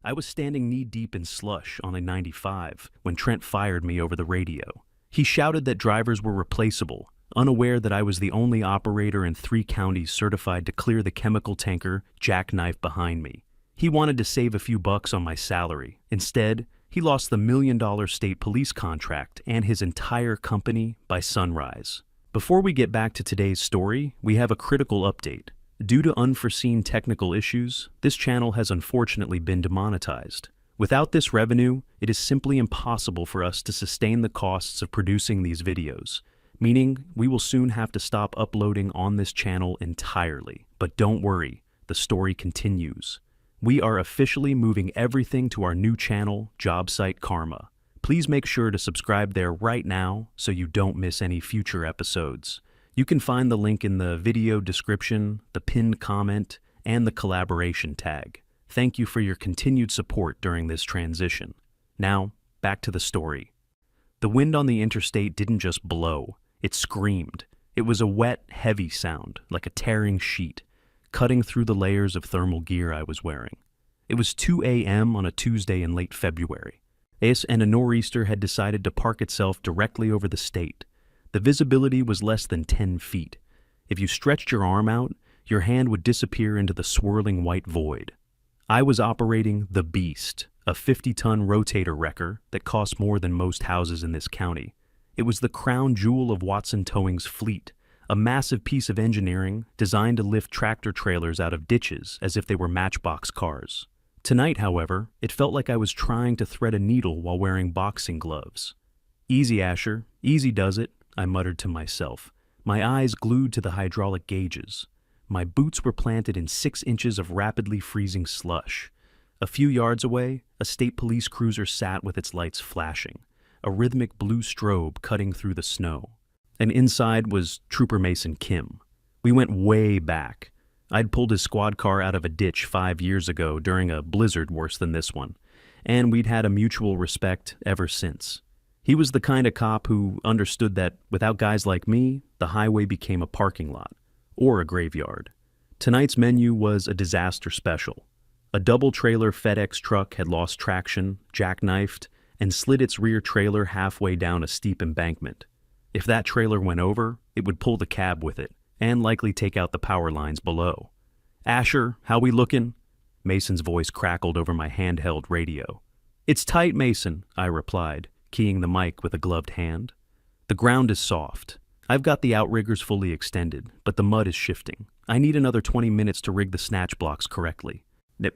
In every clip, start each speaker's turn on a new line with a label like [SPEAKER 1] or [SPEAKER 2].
[SPEAKER 1] I was standing knee-deep in slush on a 95 when Trent fired me over the radio. He shouted that drivers were replaceable, unaware that I was the only operator in 3 counties certified to clear the chemical tanker jackknife behind me. He wanted to save a few bucks on my salary. Instead, he lost the $1 million state police contract and his entire company by sunrise. Before we get back to today's story, we have a critical update. Due to unforeseen technical issues, this channel has unfortunately been demonetized. Without this revenue, it is simply impossible for us to sustain the costs of producing these videos, meaning we will soon have to stop uploading on this channel entirely. But don't worry, the story continues. We are officially moving everything to our new channel, Job Site Karma. Please make sure to subscribe there right now so you don't miss any future episodes. You can find the link in the video description, the pinned comment, and the collaboration tag. Thank you for your continued support during this transition. Now, back to the story. The wind on the interstate didn't just blow, it screamed. It was a wet, heavy sound, like a tearing sheet, cutting through the layers of thermal gear I was wearing. It was 2 a.m. on a Tuesday in late February, and a nor'easter had decided to park itself directly over the state. The visibility was less than 10 feet. If you stretched your arm out, your hand would disappear into the swirling white void. I was operating the Beast, a 50-ton rotator wrecker that cost more than most houses in this county. It was the crown jewel of Watson Towing's fleet, a massive piece of engineering designed to lift tractor trailers out of ditches as if they were matchbox cars. Tonight, however, it felt like I was trying to thread a needle while wearing boxing gloves. "Easy, Asher, easy does it," I muttered to myself, my eyes glued to the hydraulic gauges. My boots were planted in 6 inches of rapidly freezing slush. A few yards away, a state police cruiser sat with its lights flashing, a rhythmic blue strobe cutting through the snow. And inside was Trooper Mason Kim. We went way back. I'd pulled his squad car out of a ditch 5 years ago during a blizzard worse than this one, and we'd had a mutual respect ever since. He was the kind of cop who understood that without guys like me, the highway became a parking lot, or a graveyard. Tonight's menu was a disaster special. A double-trailer FedEx truck had lost traction, jackknifed, and slid its rear trailer halfway down a steep embankment. If that trailer went over, it would pull the cab with it, and likely take out the power lines below. "Asher, how we looking?" Mason's voice crackled over my handheld radio. "It's tight, Mason," I replied, keying the mic with a gloved hand. "The ground is soft. I've got the outriggers fully extended, but the mud is shifting. I need another 20 minutes to rig the snatch blocks correctly.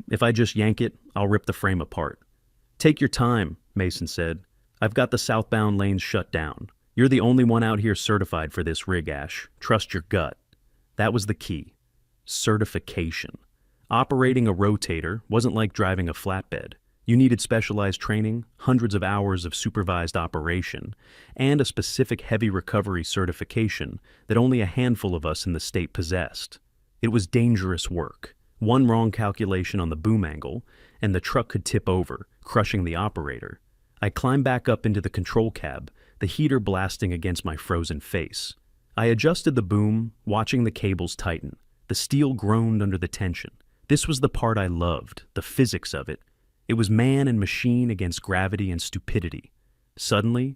[SPEAKER 1] If I just yank it, I'll rip the frame apart." "Take your time," Mason said. "I've got the southbound lanes shut down. You're the only one out here certified for this rig, Ash. Trust your gut." That was the key. Certification. Operating a rotator wasn't like driving a flatbed. You needed specialized training, hundreds of hours of supervised operation, and a specific heavy recovery certification that only a handful of us in the state possessed. It was dangerous work. One wrong calculation on the boom angle, and the truck could tip over, crushing the operator. I climbed back up into the control cab, the heater blasting against my frozen face. I adjusted the boom, watching the cables tighten. The steel groaned under the tension. This was the part I loved, the physics of it. It was man and machine against gravity and stupidity. Suddenly,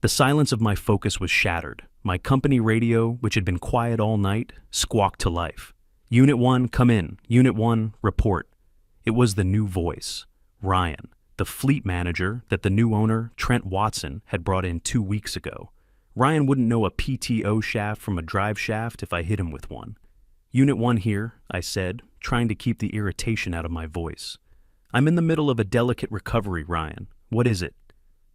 [SPEAKER 1] the silence of my focus was shattered. My company radio, which had been quiet all night, squawked to life. "Unit 1, come in. Unit 1, report." It was the new voice, Ryan, the fleet manager that the new owner, Trent Watson, had brought in 2 weeks ago. Ryan wouldn't know a PTO shaft from a drive shaft if I hit him with one. "Unit 1 here," I said, trying to keep the irritation out of my voice. "I'm in the middle of a delicate recovery, Ryan. What is it?"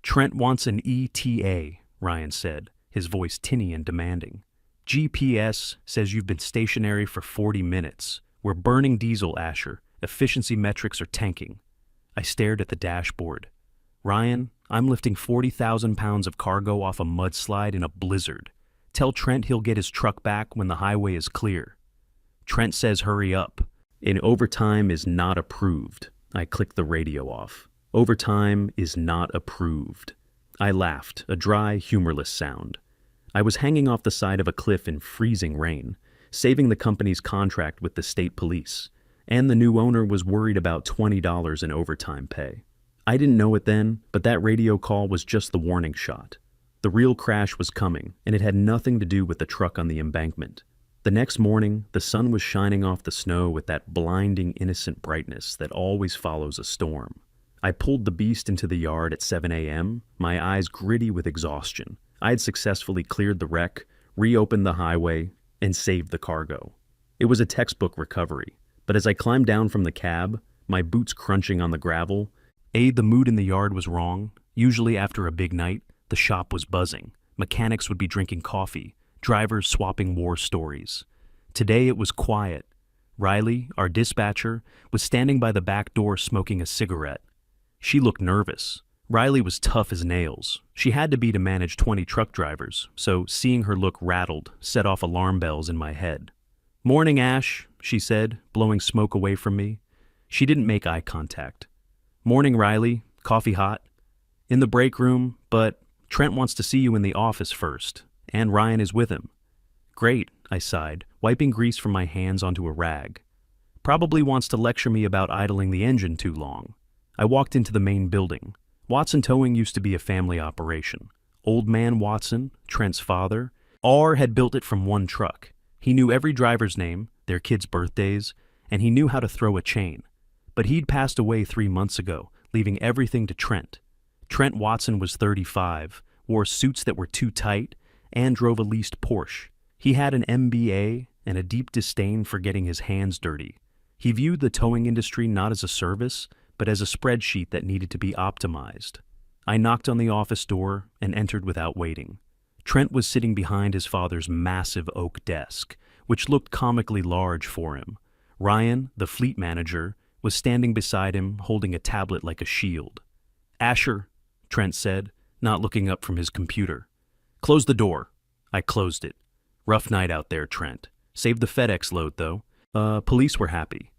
[SPEAKER 1] "Trent wants an ETA," Ryan said, his voice tinny and demanding. "GPS says you've been stationary for 40 minutes. We're burning diesel, Asher. Efficiency metrics are tanking." I stared at the dashboard. "Ryan, I'm lifting 40,000 pounds of cargo off a mudslide in a blizzard. Tell Trent he'll get his truck back when the highway is clear." "Trent says hurry up. And overtime is not approved." I clicked the radio off. "Overtime is not approved." I laughed, a dry, humorless sound. I was hanging off the side of a cliff in freezing rain, saving the company's contract with the state police. and the new owner was worried about $20 in overtime pay. I didn't know it then, but that radio call was just the warning shot. The real crash was coming, and it had nothing to do with the truck on the embankment. The next morning, the sun was shining off the snow with that blinding, innocent brightness that always follows a storm. I pulled the beast into the yard at 7 a.m., my eyes gritty with exhaustion. I had successfully cleared the wreck, reopened the highway, and saved the cargo. It was a textbook recovery, but as I climbed down from the cab, my boots crunching on the gravel, the mood in the yard was wrong. Usually after a big night, the shop was buzzing. Mechanics would be drinking coffee, drivers swapping war stories. Today it was quiet. Riley, our dispatcher, was standing by the back door smoking a cigarette. She looked nervous. Riley was tough as nails. She had to be to manage 20 truck drivers, so seeing her look rattled set off alarm bells in my head. "Morning, Ash," she said, blowing smoke away from me. She didn't make eye contact. "Morning, Riley. Coffee hot?" "In the break room, but Trent wants to see you in the office first, and Ryan is with him." "Great," I sighed, wiping grease from my hands onto a rag. "Probably wants to lecture me about idling the engine too long." I walked into the main building. Watson Towing used to be a family operation. Old man Watson, Trent's father, had built it from one truck. He knew every driver's name, their kids' birthdays, and he knew how to throw a chain. But he'd passed away 3 months ago, leaving everything to Trent. Trent Watson was 35, wore suits that were too tight, and drove a leased Porsche. He had an MBA and a deep disdain for getting his hands dirty. He viewed the towing industry not as a service, but as a spreadsheet that needed to be optimized. I knocked on the office door and entered without waiting. Trent was sitting behind his father's massive oak desk, which looked comically large for him. Ryan, the fleet manager, was standing beside him, holding a tablet like a shield. "Asher," Trent said, not looking up from his computer. "Close the door." I closed it. "Rough night out there, Trent. Saved the FedEx load, though. Police were happy."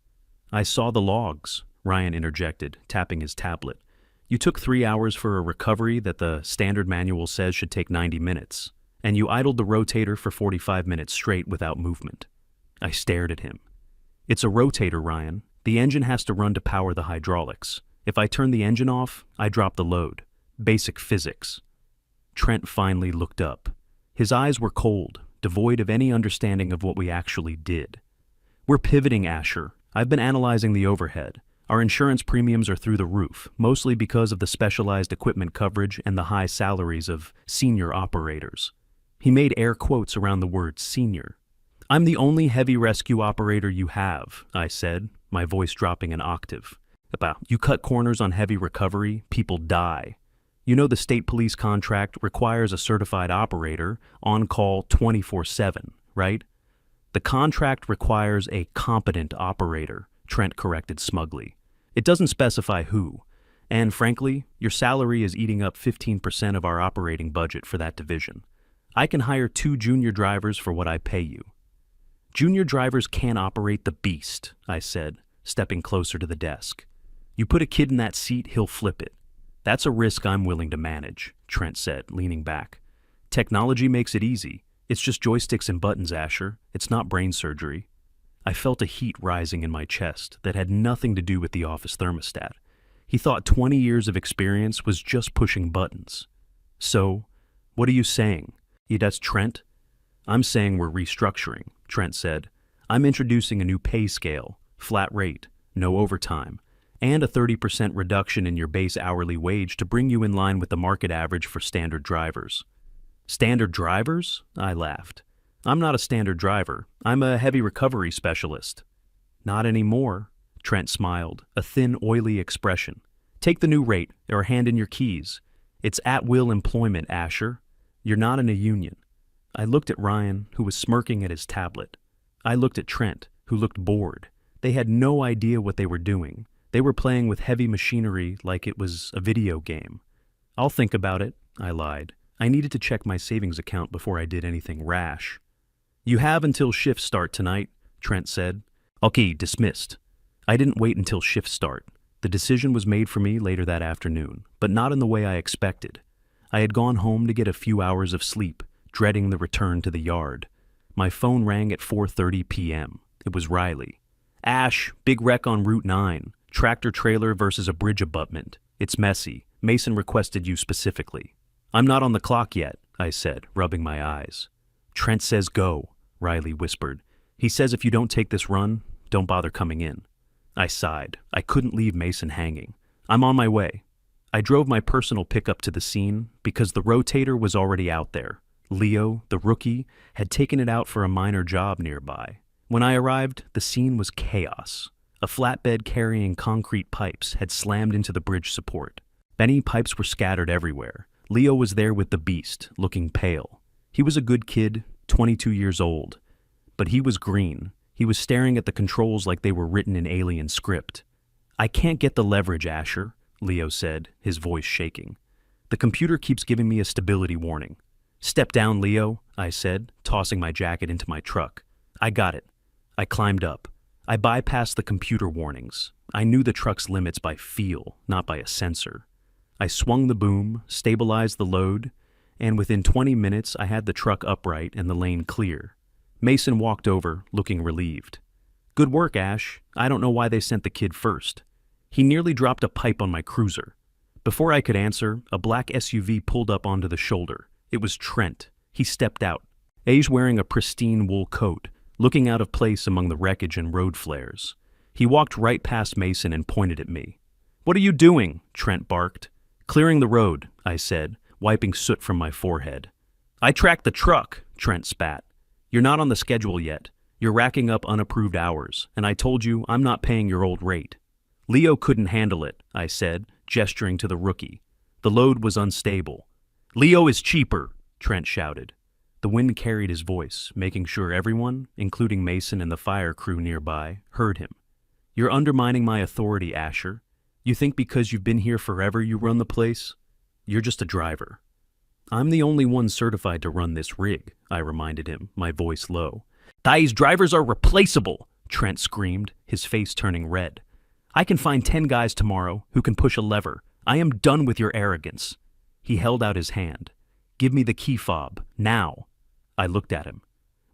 [SPEAKER 1] "I saw the logs," Ryan interjected, tapping his tablet. "You took 3 hours for a recovery that the standard manual says should take 90 minutes, and you idled the rotator for 45 minutes straight without movement." I stared at him. "It's a rotator, Ryan. The engine has to run to power the hydraulics. If I turn the engine off, I drop the load. Basic physics." Trent finally looked up. His eyes were cold, devoid of any understanding of what we actually did. "We're pivoting, Asher. I've been analyzing the overhead. Our insurance premiums are through the roof, mostly because of the specialized equipment coverage and the high salaries of senior operators." He made air quotes around the word senior. "I'm the only heavy rescue operator you have," I said, my voice dropping an octave. "You cut corners on heavy recovery, people die. You know the state police contract requires a certified operator on call 24/7, right?" "The contract requires a competent operator," Trent corrected smugly. "It doesn't specify who. And frankly, your salary is eating up 15% of our operating budget for that division. I can hire 2 junior drivers for what I pay you." "Junior drivers can't operate the beast," I said, stepping closer to the desk. "You put a kid in that seat, he'll flip it." "That's a risk I'm willing to manage," Trent said, leaning back. "Technology makes it easy. It's just joysticks and buttons, Asher. It's not brain surgery." I felt a heat rising in my chest that had nothing to do with the office thermostat. He thought 20 years of experience was just pushing buttons. "So, what are you saying?" "That's Trent." "I'm saying we're restructuring," Trent said. "I'm introducing a new pay scale, flat rate, no overtime, and a 30% reduction in your base hourly wage to bring you in line with the market average for standard drivers." "Standard drivers?" I laughed. "I'm not a standard driver. I'm a heavy recovery specialist." "Not anymore," Trent smiled, a thin, oily expression. "Take the new rate, or hand in your keys. It's at-will employment, Asher. You're not in a union." I looked at Ryan, who was smirking at his tablet. I looked at Trent, who looked bored. They had no idea what they were doing. They were playing with heavy machinery like it was a video game. "I'll think about it," I lied. I needed to check my savings account before I did anything rash. "You have until shifts start tonight," Trent said. "Okay, dismissed." I didn't wait until shifts start. The decision was made for me later that afternoon, but not in the way I expected. I had gone home to get a few hours of sleep, dreading the return to the yard. My phone rang at 4:30 p.m. It was Riley. Ash, big wreck on Route 9. Tractor trailer versus a bridge abutment. It's messy. Mason requested you specifically. I'm not on the clock yet, I said, rubbing my eyes. Trent says go, Riley whispered. He says if you don't take this run, don't bother coming in. I sighed. I couldn't leave Mason hanging. I'm on my way. I drove my personal pickup to the scene because the rotator was already out there. Leo, the rookie, had taken it out for a minor job nearby. When I arrived, the scene was chaos. A flatbed carrying concrete pipes had slammed into the bridge support. Many pipes were scattered everywhere. Leo was there with the beast, looking pale. He was a good kid, 22 years old. But he was green. He was staring at the controls like they were written in alien script. I can't get the leverage, Asher, Leo said, his voice shaking. The computer keeps giving me a stability warning. Step down, Leo, I said, tossing my jacket into my truck. I got it. I climbed up. I bypassed the computer warnings. I knew the truck's limits by feel, not by a sensor. I swung the boom, stabilized the load, and within 20 minutes I had the truck upright and the lane clear. Mason walked over, looking relieved. Good work, Ash. I don't know why they sent the kid first. He nearly dropped a pipe on my cruiser. Before I could answer, a black SUV pulled up onto the shoulder. It was Trent. He stepped out. Age wearing a pristine wool coat, looking out of place among the wreckage and road flares. He walked right past Mason and pointed at me. What are you doing? Trent barked. Clearing the road, I said, wiping soot from my forehead. I tracked the truck, Trent spat. You're not on the schedule yet. You're racking up unapproved hours, and I told you I'm not paying your old rate. Leo couldn't handle it, I said, gesturing to the rookie. The load was unstable. Leo is cheaper, Trent shouted. The wind carried his voice, making sure everyone, including Mason and the fire crew nearby, heard him. You're undermining my authority, Asher. You think because you've been here forever you run the place? You're just a driver. I'm the only one certified to run this rig, I reminded him, my voice low. These drivers are replaceable, Trent screamed, his face turning red. I can find 10 guys tomorrow who can push a lever. I am done with your arrogance. He held out his hand. Give me the key fob, now. I looked at him.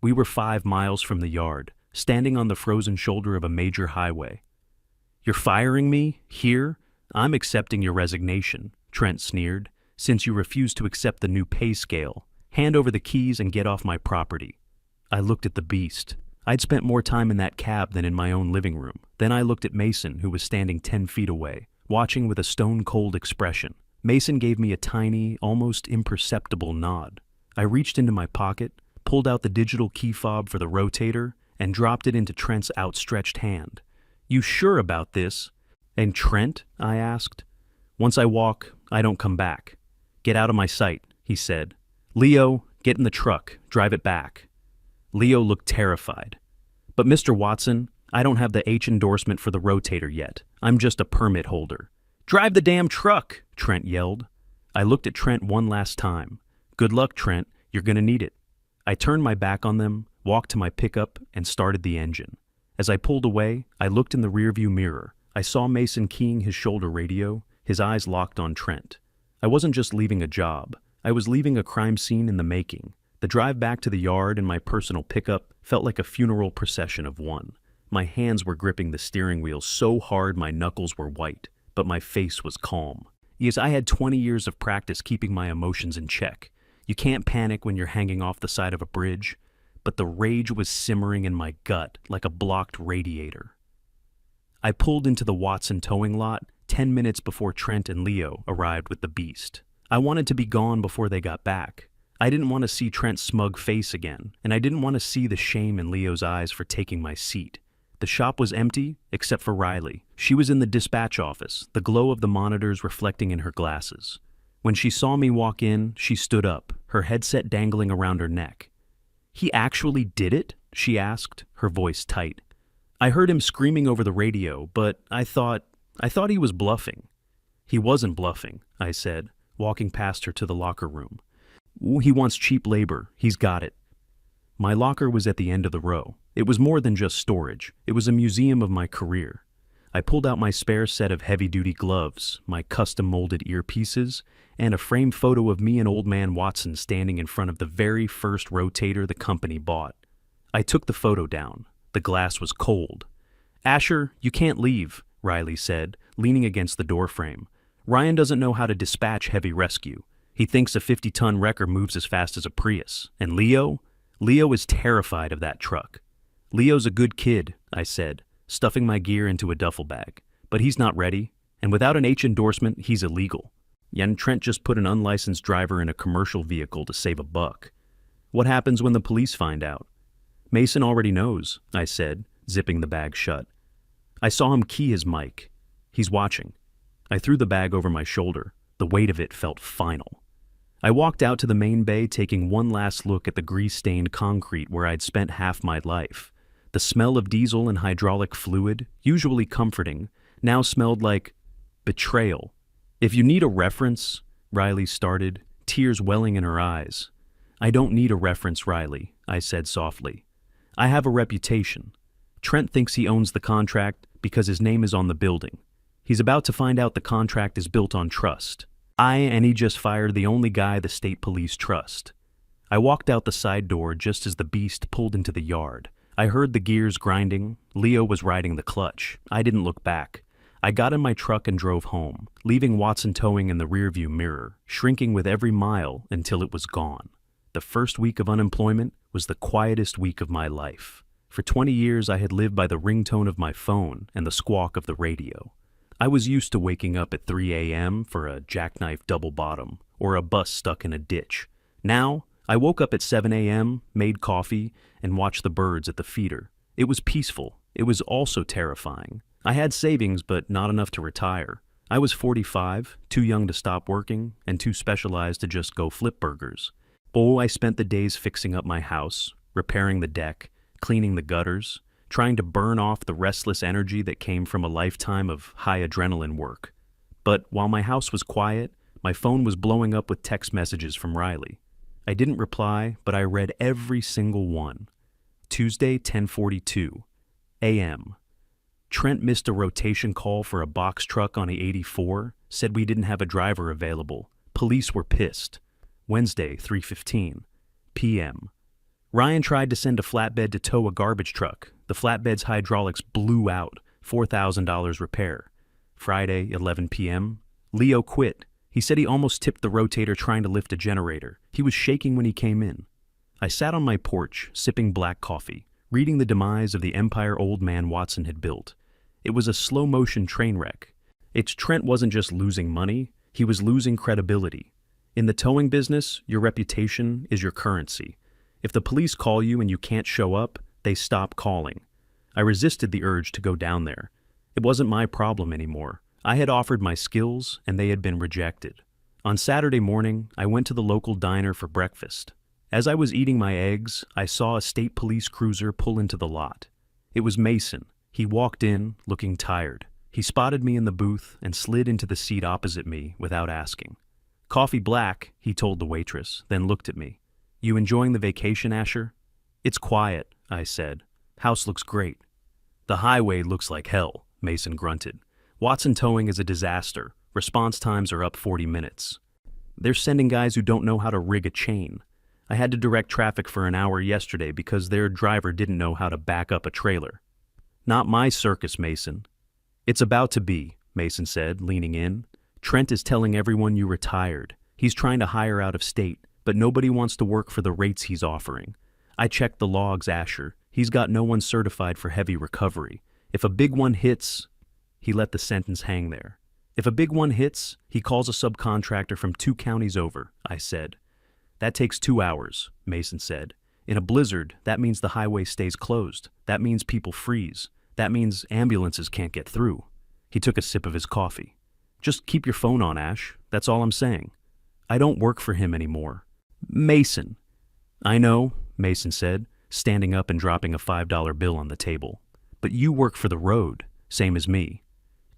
[SPEAKER 1] We were 5 miles from the yard, standing on the frozen shoulder of a major highway. You're firing me? Here? I'm accepting your resignation, Trent sneered, since you refuse to accept the new pay scale. Hand over the keys and get off my property. I looked at the beast. I'd spent more time in that cab than in my own living room. Then I looked at Mason, who was standing 10 feet away, watching with a stone-cold expression. Mason gave me a tiny, almost imperceptible nod. I reached into my pocket, pulled out the digital key fob for the rotator, and dropped it into Trent's outstretched hand. You sure about this? And Trent? I asked. Once I walk, I don't come back. Get out of my sight, he said. Leo, get in the truck, drive it back. Leo looked terrified. But Mr. Watson, I don't have the H endorsement for the rotator yet. I'm just a permit holder. Drive the damn truck, Trent yelled. I looked at Trent one last time. Good luck, Trent. You're gonna need it. I turned my back on them, walked to my pickup, and started the engine. As I pulled away, I looked in the rearview mirror. I saw Mason keying his shoulder radio, his eyes locked on Trent. I wasn't just leaving a job. I was leaving a crime scene in the making. The drive back to the yard in my personal pickup felt like a funeral procession of one. My hands were gripping the steering wheel so hard my knuckles were white, but my face was calm. Yes, I had 20 years of practice keeping my emotions in check. You can't panic when you're hanging off the side of a bridge, but the rage was simmering in my gut like a blocked radiator. I pulled into the Watson towing lot 10 minutes before Trent and Leo arrived with the beast. I wanted to be gone before they got back. I didn't want to see Trent's smug face again, and I didn't want to see the shame in Leo's eyes for taking my seat. The shop was empty, except for Riley. She was in the dispatch office, the glow of the monitors reflecting in her glasses. When she saw me walk in, she stood up, her headset dangling around her neck. He actually did it? She asked, her voice tight. I heard him screaming over the radio, but I thought he was bluffing. He wasn't bluffing, I said, walking past her to the locker room. He wants cheap labor. He's got it. My locker was at the end of the row. It was more than just storage. It was a museum of my career. I pulled out my spare set of heavy-duty gloves, my custom-molded earpieces, and a framed photo of me and Old Man Watson standing in front of the very first rotator the company bought. I took the photo down. The glass was cold. Asher, you can't leave, Riley said, leaning against the doorframe. Ryan doesn't know how to dispatch heavy rescue. He thinks a 50-ton wrecker moves as fast as a Prius. And Leo? Leo is terrified of that truck. Leo's a good kid, I said, stuffing my gear into a duffel bag. But he's not ready, and without an H endorsement, he's illegal. And Trent just put an unlicensed driver in a commercial vehicle to save a buck. What happens when the police find out? Mason already knows, I said, zipping the bag shut. I saw him key his mic. He's watching. I threw the bag over my shoulder. The weight of it felt final. I walked out to the main bay, taking one last look at the grease-stained concrete where I'd spent half my life. The smell of diesel and hydraulic fluid, usually comforting, now smelled like betrayal. If you need a reference, Riley started, tears welling in her eyes. I don't need a reference, Riley, I said softly. I have a reputation. Trent thinks he owns the contract because his name is on the building. He's about to find out the contract is built on trust. And he just fired the only guy the state police trust. I walked out the side door just as the beast pulled into the yard. I heard the gears grinding. Leo was riding the clutch. I didn't look back. I got in my truck and drove home, leaving Watson towing in the rearview mirror, shrinking with every mile until it was gone. The first week of unemployment was the quietest week of my life. For 20 years I had lived by the ringtone of my phone and the squawk of the radio. I was used to waking up at 3 a.m. for a jackknife double bottom or a bus stuck in a ditch. Now, I woke up at 7 a.m., made coffee, and watched the birds at the feeder. It was peaceful. It was also terrifying. I had savings, but not enough to retire. I was 45, too young to stop working, and too specialized to just go flip burgers. I spent the days fixing up my house, repairing the deck, cleaning the gutters, trying to burn off the restless energy that came from a lifetime of high adrenaline work. But while my house was quiet, my phone was blowing up with text messages from Riley. I didn't reply, but I read every single one. Tuesday, 10:42 a.m. Trent missed a rotation call for a box truck on the 84, said we didn't have a driver available. Police were pissed. Wednesday, 3:15 p.m. Ryan tried to send a flatbed to tow a garbage truck. The flatbed's hydraulics blew out, $4,000 repair. Friday, 11 p.m. Leo quit. He said he almost tipped the rotator trying to lift a generator. He was shaking when he came in. I sat on my porch, sipping black coffee, reading the demise of the empire old man Watson had built. It was a slow-motion train wreck. Trent wasn't just losing money, he was losing credibility. In the towing business, your reputation is your currency. If the police call you and you can't show up, they stop calling. I resisted the urge to go down there. It wasn't my problem anymore. I had offered my skills, and they had been rejected. On Saturday morning, I went to the local diner for breakfast. As I was eating my eggs, I saw a state police cruiser pull into the lot. It was Mason. He walked in, looking tired. He spotted me in the booth and slid into the seat opposite me without asking. "Coffee black," he told the waitress, then looked at me. "You enjoying the vacation, Asher?" "It's quiet," I said. "House looks great." "The highway looks like hell," Mason grunted. "Watson Towing is a disaster. Response times are up 40 minutes. They're sending guys who don't know how to rig a chain. I had to direct traffic for an hour yesterday because their driver didn't know how to back up a trailer." "Not my circus, Mason." "It's about to be," Mason said, leaning in. "Trent is telling everyone you retired. He's trying to hire out of state, but nobody wants to work for the rates he's offering. I checked the logs, Asher. He's got no one certified for heavy recovery. If a big one hits..." He let the sentence hang there. "If a big one hits, he calls a subcontractor from 2 counties over," I said. "That takes 2 hours," Mason said. "In a blizzard, that means the highway stays closed. That means people freeze. That means ambulances can't get through." He took a sip of his coffee. "Just keep your phone on, Ash. That's all I'm saying. I don't work for him anymore." "Mason." "I know," Mason said, standing up and dropping a $5 bill on the table. "But you work for the road, same as me."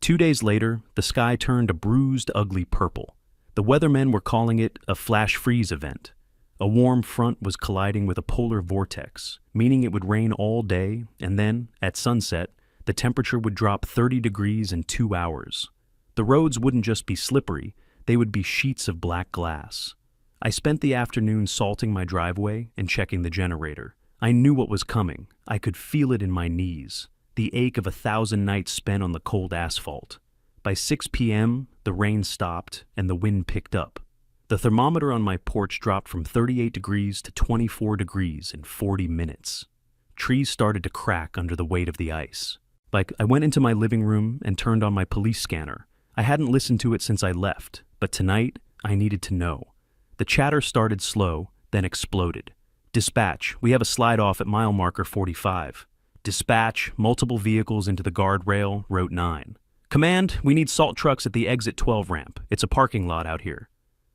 [SPEAKER 1] 2 days later, the sky turned a bruised, ugly purple. The weathermen were calling it a flash freeze event. A warm front was colliding with a polar vortex, meaning it would rain all day, and then, at sunset, the temperature would drop 30 degrees in 2 hours. The roads wouldn't just be slippery, they would be sheets of black glass. I spent the afternoon salting my driveway and checking the generator. I knew what was coming. I could feel it in my knees. the ache of 1,000 nights spent on the cold asphalt. By 6 p.m., the rain stopped and the wind picked up. The thermometer on my porch dropped from 38 degrees to 24 degrees in 40 minutes. Trees started to crack under the weight of the ice. I went into my living room and turned on my police scanner. I hadn't listened to it since I left, but tonight I needed to know. The chatter started slow, then exploded. Dispatch, we have a slide-off at mile marker 45. Dispatch, multiple vehicles into the guardrail, Route 9. Command, we need salt trucks at the exit 12 ramp. It's a parking lot out here.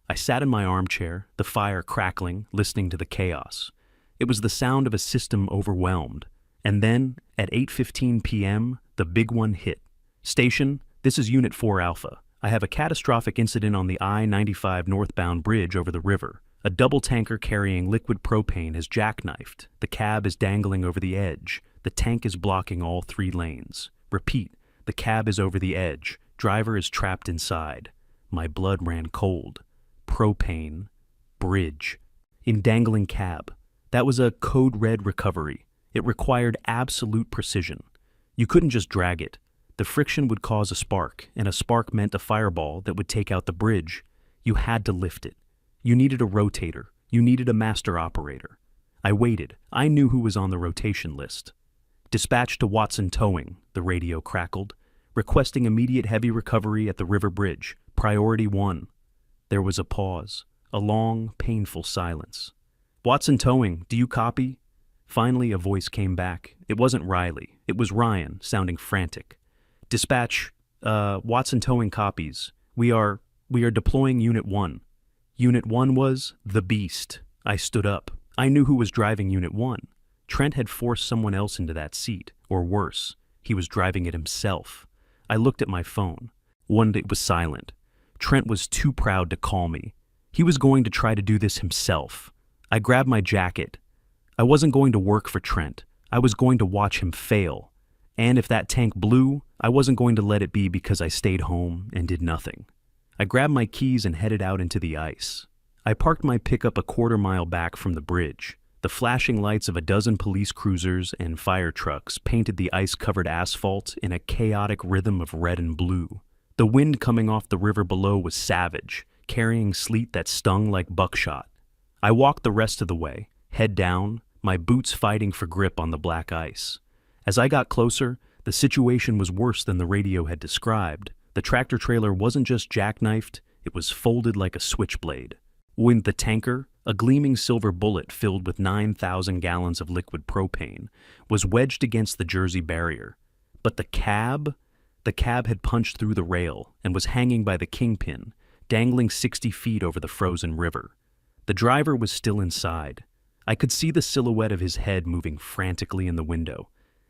[SPEAKER 1] I sat in my armchair, the fire crackling, listening to the chaos. It was the sound of a system overwhelmed. And then, at 8:15 p.m., the big one hit. Station, this is Unit 4 Alpha. I have a catastrophic incident on the I-95 northbound bridge over the river. A double tanker carrying liquid propane has jackknifed. The cab is dangling over the edge. The tank is blocking all 3 lanes. Repeat, the cab is over the edge. Driver is trapped inside. My blood ran cold. Propane. Bridge. In dangling cab. That was a code red recovery. It required absolute precision. You couldn't just drag it. The friction would cause a spark, and a spark meant a fireball that would take out the bridge. You had to lift it. You needed a rotator. You needed a master operator. I waited. I knew who was on the rotation list. Dispatch to Watson Towing, the radio crackled, requesting immediate heavy recovery at the river bridge. Priority 1. There was a pause, a long, painful silence. Watson Towing, do you copy? Finally, a voice came back. It wasn't Riley. It was Ryan, sounding frantic. Dispatch, Watson Towing copies. We are deploying Unit 1. Unit 1 was the beast. I stood up. I knew who was driving Unit 1. Trent had forced someone else into that seat, or worse, he was driving it himself. I looked at my phone. It was silent. Trent was too proud to call me. He was going to try to do this himself. I grabbed my jacket. I wasn't going to work for Trent. I was going to watch him fail. And if that tank blew, I wasn't going to let it be because I stayed home and did nothing. I grabbed my keys and headed out into the ice. I parked my pickup a quarter-mile back from the bridge. The flashing lights of a dozen police cruisers and fire trucks painted the ice-covered asphalt in a chaotic rhythm of red and blue. The wind coming off the river below was savage, carrying sleet that stung like buckshot. I walked the rest of the way, head down, my boots fighting for grip on the black ice. As I got closer, the situation was worse than the radio had described. The tractor-trailer wasn't just jackknifed, it was folded like a switchblade. When the tanker, a gleaming silver bullet filled with 9,000 gallons of liquid propane, was wedged against the Jersey barrier. But the cab had punched through the rail and was hanging by the kingpin, dangling 60 feet over the frozen river. The driver was still inside. I could see the silhouette of his head moving frantically in the window.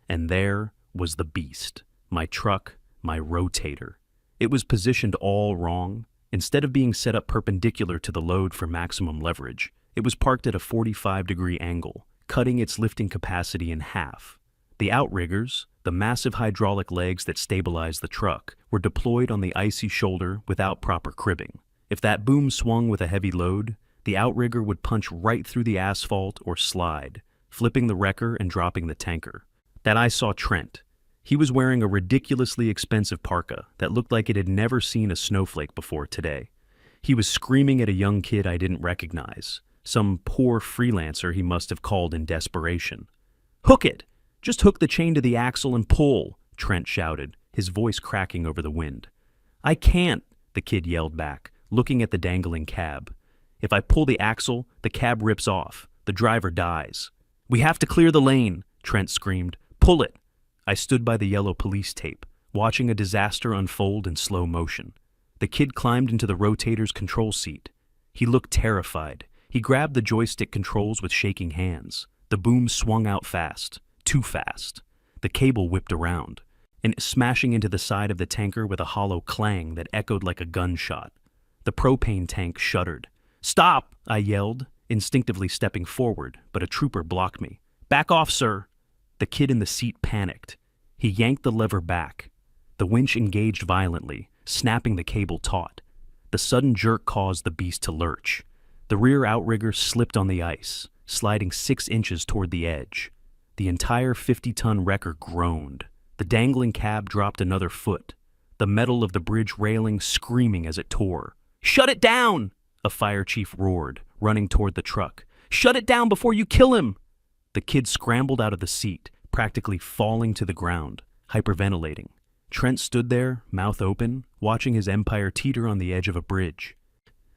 [SPEAKER 1] And there was the beast, my truck, my rotator. It was positioned all wrong. Instead of being set up perpendicular to the load for maximum leverage, it was parked at a 45-degree angle, cutting its lifting capacity in half. The outriggers, the massive hydraulic legs that stabilized the truck, were deployed on the icy shoulder without proper cribbing. If that boom swung with a heavy load, the outrigger would punch right through the asphalt or slide, flipping the wrecker and dropping the tanker. That I saw Trent. He was wearing a ridiculously expensive parka that looked like it had never seen a snowflake before today. He was screaming at a young kid I didn't recognize, some poor freelancer he must have called in desperation. "Hook it! Just hook the chain to the axle and pull," Trent shouted, his voice cracking over the wind. "I can't," the kid yelled back, looking at the dangling cab. "If I pull the axle, the cab rips off. The driver dies." "We have to clear the lane," Trent screamed. "Pull it." I stood by the yellow police tape, watching a disaster unfold in slow motion. The kid climbed into the rotator's control seat. He looked terrified. He grabbed the joystick controls with shaking hands. The boom swung out fast, too fast. The cable whipped around, and smashing into the side of the tanker with a hollow clang that echoed like a gunshot. The propane tank shuddered. "Stop!" I yelled, instinctively stepping forward, but a trooper blocked me. "Back off, sir!" The kid in the seat panicked. He yanked the lever back. The winch engaged violently, snapping the cable taut. The sudden jerk caused the beast to lurch. The rear outrigger slipped on the ice, sliding 6 inches toward the edge. The entire 50-ton wrecker groaned. The dangling cab dropped another foot, the metal of the bridge railing screaming as it tore. "Shut it down!" a fire chief roared, running toward the truck. "Shut it down before you kill him!" The kid scrambled out of the seat, practically falling to the ground, hyperventilating. Trent stood there, mouth open, watching his empire teeter on the edge of a bridge.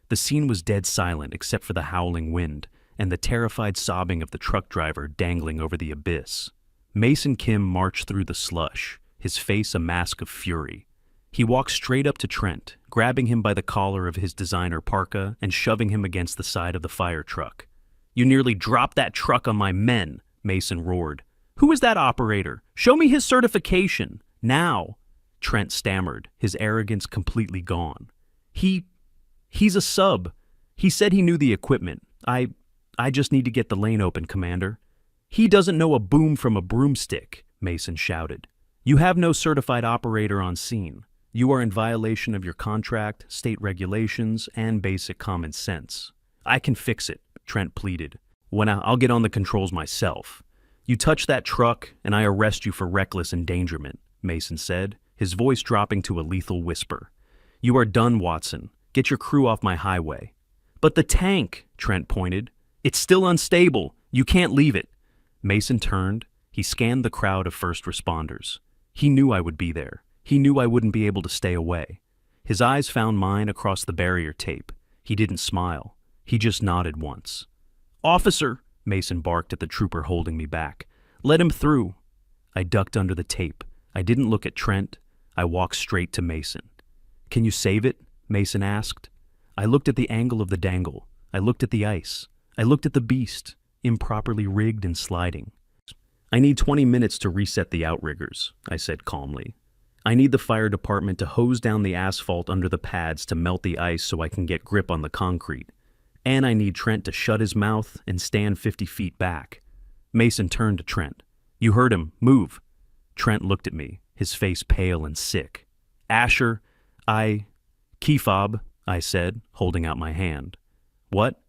[SPEAKER 1] The scene was dead silent except for the howling wind and the terrified sobbing of the truck driver dangling over the abyss. Mason Kim marched through the slush, his face a mask of fury. He walked straight up to Trent, grabbing him by the collar of his designer parka and shoving him against the side of the fire truck. "You nearly dropped that truck on my men," Mason roared. "Who is that operator? Show me his certification. Now." Trent stammered, his arrogance completely gone. He's a sub. He said he knew the equipment. I just need to get the lane open, Commander." "He doesn't know a boom from a broomstick," Mason shouted. "You have no certified operator on scene. You are in violation of your contract, state regulations, and basic common sense." "I can fix it," Trent pleaded. I'll get on the controls myself." "You touch that truck, and I arrest you for reckless endangerment," Mason said, his voice dropping to a lethal whisper. "You are done, Watson. Get your crew off my highway." "But the tank," Trent pointed. "It's still unstable. You can't leave it." Mason turned. He scanned the crowd of first responders. He knew I would be there. He knew I wouldn't be able to stay away. His eyes found mine across the barrier tape. He didn't smile. He just nodded once. "Officer," Mason barked at the trooper holding me back. "Let him through." I ducked under the tape. I didn't look at Trent. I walked straight to Mason. "Can you save it?" Mason asked. I looked at the angle of the dangle. I looked at the ice. I looked at the beast, improperly rigged and sliding. "I need 20 minutes to reset the outriggers," I said calmly. "I need the fire department to hose down the asphalt under the pads to melt the ice so I can get grip on the concrete. And I need Trent to shut his mouth and stand 50 feet back." Mason turned to Trent. "You heard him. Move." Trent looked at me, his face pale and sick. "Asher, Key fob," I said, holding out my hand. "What?"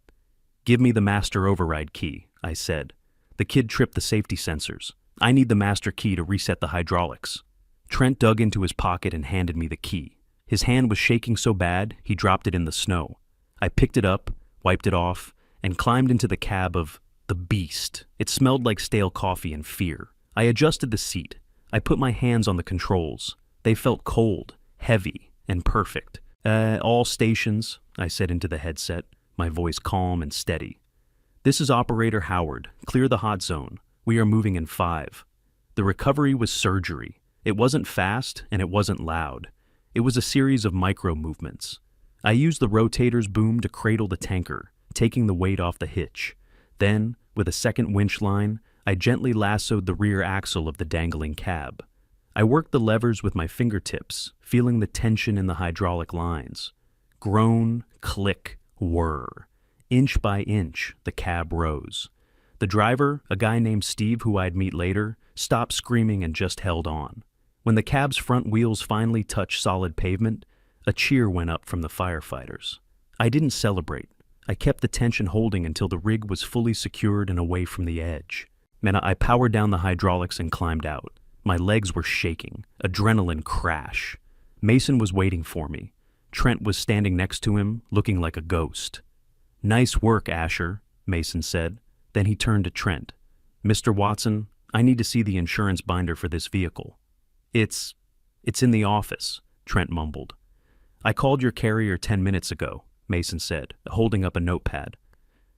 [SPEAKER 1] "Give me the master override key," I said. "The kid tripped the safety sensors. I need the master key to reset the hydraulics." Trent dug into his pocket and handed me the key. His hand was shaking so bad, he dropped it in the snow. I picked it up, wiped it off, and climbed into the cab of the beast. It smelled like stale coffee and fear. I adjusted the seat. I put my hands on the controls. They felt cold, heavy, and perfect. "All stations," I said into the headset, my voice calm and steady. "This is Operator Howard. Clear the hot zone. We are moving in 5. The recovery was surgery. It wasn't fast and it wasn't loud. It was a series of micro movements. I used the rotator's boom to cradle the tanker, taking the weight off the hitch. Then, with a second winch line, I gently lassoed the rear axle of the dangling cab. I worked the levers with my fingertips, feeling the tension in the hydraulic lines. Groan, click, whir. Inch by inch, the cab rose. The driver, a guy named Steve who I'd meet later, stopped screaming and just held on. When the cab's front wheels finally touched solid pavement, a cheer went up from the firefighters. I didn't celebrate. I kept the tension holding until the rig was fully secured and away from the edge. I powered down the hydraulics and climbed out. My legs were shaking, adrenaline crash. Mason was waiting for me. Trent was standing next to him, looking like a ghost. "Nice work, Asher," Mason said. Then he turned to Trent. "Mr. Watson, I need to see the insurance binder for this vehicle." It's in the office," Trent mumbled. "I called your carrier 10 minutes ago," Mason said, holding up a notepad.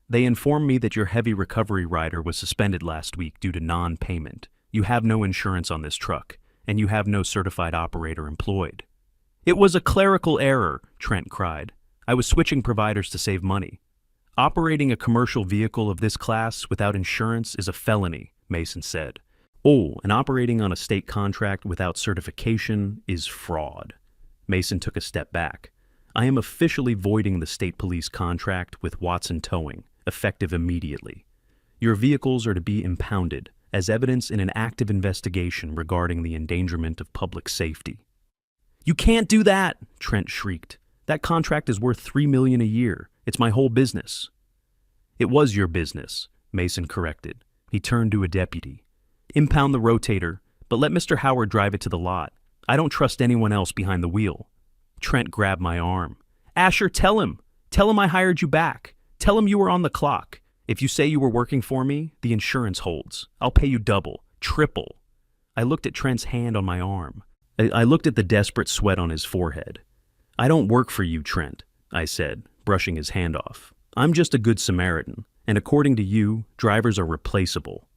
[SPEAKER 1] "They informed me that your heavy recovery rider was suspended last week due to non-payment. You have no insurance on this truck, and you have no certified operator employed." "It was a clerical error," Trent cried. "I was switching providers to save money." "Operating a commercial vehicle of this class without insurance is a felony," Mason said. "Oh, and operating on a state contract without certification is fraud." Mason took a step back. "I am officially voiding the state police contract with Watson Towing, effective immediately. Your vehicles are to be impounded as evidence in an active investigation regarding the endangerment of public safety." "You can't do that," Trent shrieked. "That contract is worth $3 million a year. It's my whole business." "It was your business," Mason corrected. He turned to a deputy. "Impound the rotator, but let Mr. Howard drive it to the lot. I don't trust anyone else behind the wheel. Trent grabbed my arm. Asher, tell him. Tell him I hired you back. Tell him you were on the clock. If you say you were working for me, the insurance holds. I'll pay you double, triple. I looked at Trent's hand on my arm. I looked at the desperate sweat on his forehead. I don't work for you, Trent, I said, brushing his hand off. I'm just a good Samaritan, and according to you, drivers are replaceable.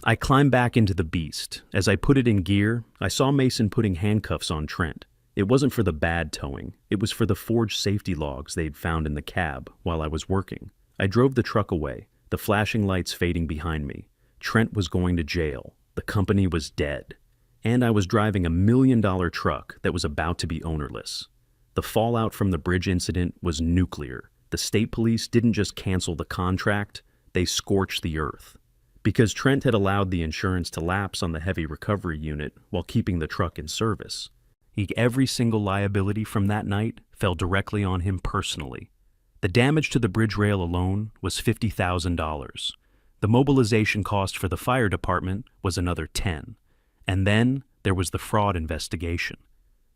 [SPEAKER 1] I climbed back into the beast. As I put it in gear, I saw Mason putting handcuffs on Trent. It wasn't for the bad towing. It was for the forged safety logs they'd found in the cab while I was working. I drove the truck away, the flashing lights fading behind me. Trent was going to jail. The company was dead. And I was driving a $1 million truck that was about to be ownerless. The fallout from the bridge incident was nuclear. The state police didn't just cancel the contract, they scorched the earth. Because Trent had allowed the insurance to lapse on the heavy recovery unit while keeping the truck in service. Every single liability from that night fell directly on him personally. The damage to the bridge rail alone was $50,000. The mobilization cost for the fire department was another $10,000. And then there was the fraud investigation.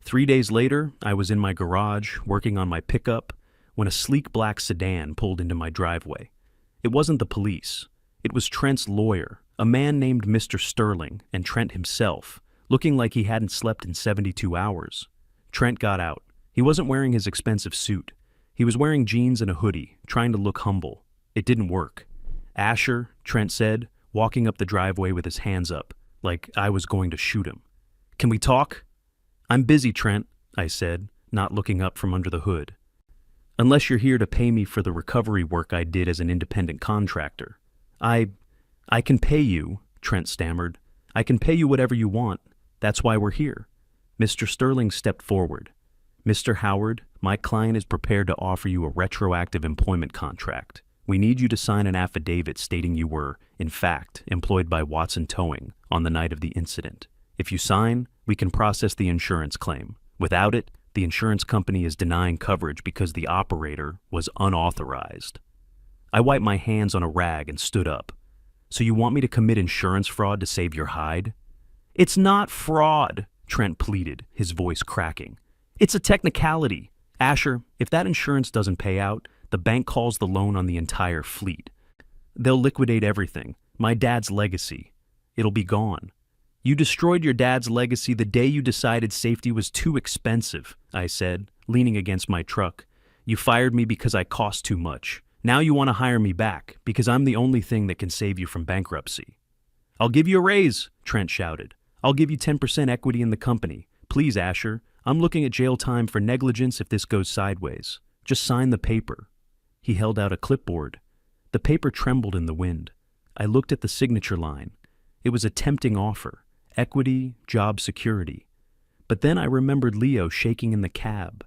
[SPEAKER 1] 3 days later, I was in my garage working on my pickup when a sleek black sedan pulled into my driveway. It wasn't the police. It was Trent's lawyer, a man named Mr. Sterling, and Trent himself, looking like he hadn't slept in 72 hours. Trent got out. He wasn't wearing his expensive suit. He was wearing jeans and a hoodie, trying to look humble. It didn't work. Asher, Trent said, walking up the driveway with his hands up, like I was going to shoot him. Can we talk? I'm busy, Trent, I said, not looking up from under the hood. Unless you're here to pay me for the recovery work I did as an independent contractor. I can pay you, Trent stammered. I can pay you whatever you want. That's why we're here. Mr. Sterling stepped forward. Mr. Howard, my client is prepared to offer you a retroactive employment contract. We need you to sign an affidavit stating you were, in fact, employed by Watson Towing on the night of the incident. If you sign, we can process the insurance claim. Without it, the insurance company is denying coverage because the operator was unauthorized. I wiped my hands on a rag and stood up. So you want me to commit insurance fraud to save your hide? It's not fraud, Trent pleaded, his voice cracking. It's a technicality. Asher, if that insurance doesn't pay out, the bank calls the loan on the entire fleet. They'll liquidate everything. My dad's legacy. It'll be gone. You destroyed your dad's legacy the day you decided safety was too expensive, I said, leaning against my truck. You fired me because I cost too much. Now you want to hire me back because I'm the only thing that can save you from bankruptcy. I'll give you a raise, Trent shouted. I'll give you 10% equity in the company. Please, Asher, I'm looking at jail time for negligence if this goes sideways. Just sign the paper. He held out a clipboard. The paper trembled in the wind. I looked at the signature line. It was a tempting offer. Equity, job security. But then I remembered Leo shaking in the cab.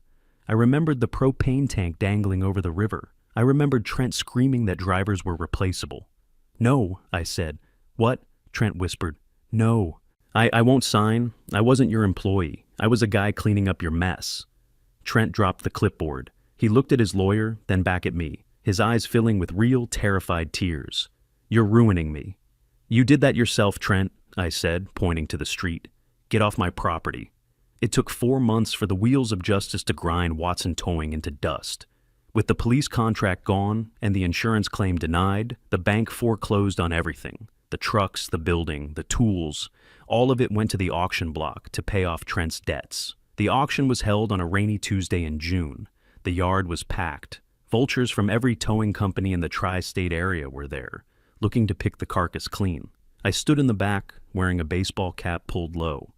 [SPEAKER 1] I remembered the propane tank dangling over the river. I remembered Trent screaming that drivers were replaceable. No, I said. What? Trent whispered. No. I won't sign. I wasn't your employee. I was a guy cleaning up your mess. Trent dropped the clipboard. He looked at his lawyer, then back at me, his eyes filling with real, terrified tears. You're ruining me. You did that yourself, Trent, I said, pointing to the street. Get off my property. It took 4 months for the wheels of justice to grind Watson Towing into dust. With the police contract gone and the insurance claim denied, the bank foreclosed on everything. The trucks, the building, the tools, all of it went to the auction block to pay off Trent's debts. The auction was held on a rainy Tuesday in June. The yard was packed. Vultures from every towing company in the tri-state area were there, looking to pick the carcass clean. I stood in the back, wearing a baseball cap pulled low,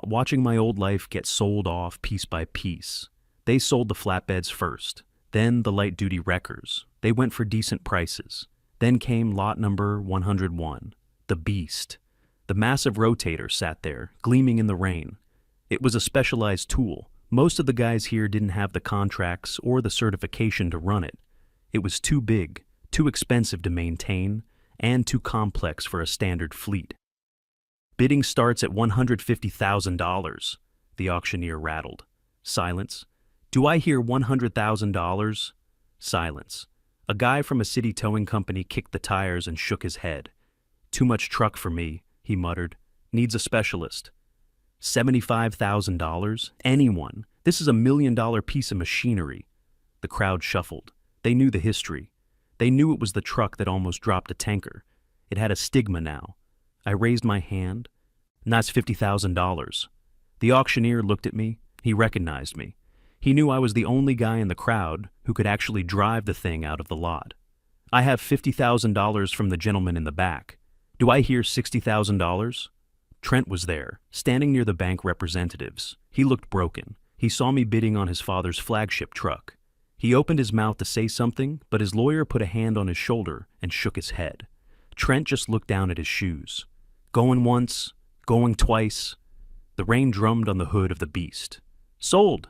[SPEAKER 1] watching my old life get sold off piece by piece. They sold the flatbeds first, then the light-duty wreckers. They went for decent prices. Then came lot number 101, the Beast. The massive rotator sat there, gleaming in the rain. It was a specialized tool. Most of the guys here didn't have the contracts or the certification to run it. It was too big, too expensive to maintain, and too complex for a standard fleet. Bidding starts at $150,000, the auctioneer rattled. Silence. Do I hear $100,000? Silence. A guy from a city towing company kicked the tires and shook his head. Too much truck for me, he muttered. Needs a specialist. $75,000? Anyone. This is $1 million piece of machinery. The crowd shuffled. They knew the history. They knew it was the truck that almost dropped a tanker. It had a stigma now. I raised my hand. And that's $50,000. The auctioneer looked at me. He recognized me. He knew I was the only guy in the crowd who could actually drive the thing out of the lot. I have $50,000 from the gentleman in the back. Do I hear $60,000? Trent was there, standing near the bank representatives. He looked broken. He saw me bidding on his father's flagship truck. He opened his mouth to say something, but his lawyer put a hand on his shoulder and shook his head. Trent just looked down at his shoes. Going once, going twice. The rain drummed on the hood of the beast. Sold!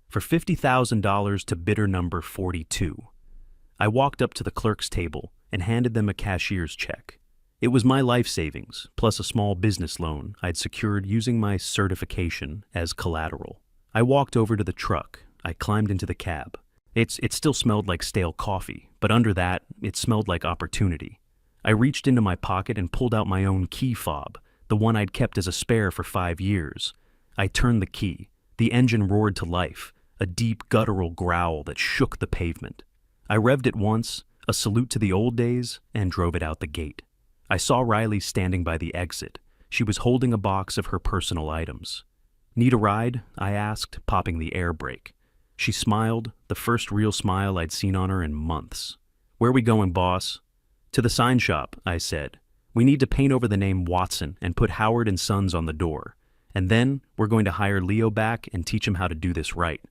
[SPEAKER 1] For $50,000 to bidder number 42. I walked up to the clerk's table and handed them a cashier's check. It was my life savings, plus a small business loan I'd secured using my certification as collateral. I walked over to the truck. I climbed into the cab. It still smelled like stale coffee, but under that, it smelled like opportunity. I reached into my pocket and pulled out my own key fob, the one I'd kept as a spare for 5 years. I turned the key. The engine roared to life, a deep guttural growl that shook the pavement. I revved it once, a salute to the old days, and drove it out the gate. I saw Riley standing by the exit. She was holding a box of her personal items. Need a ride? I asked, popping the air brake. She smiled, the first real smile I'd seen on her in months. Where we going, boss? To the sign shop, I said. We need to paint over the name Watson and put Howard and Sons on the door. And then we're going to hire Leo back and teach him how to do this right.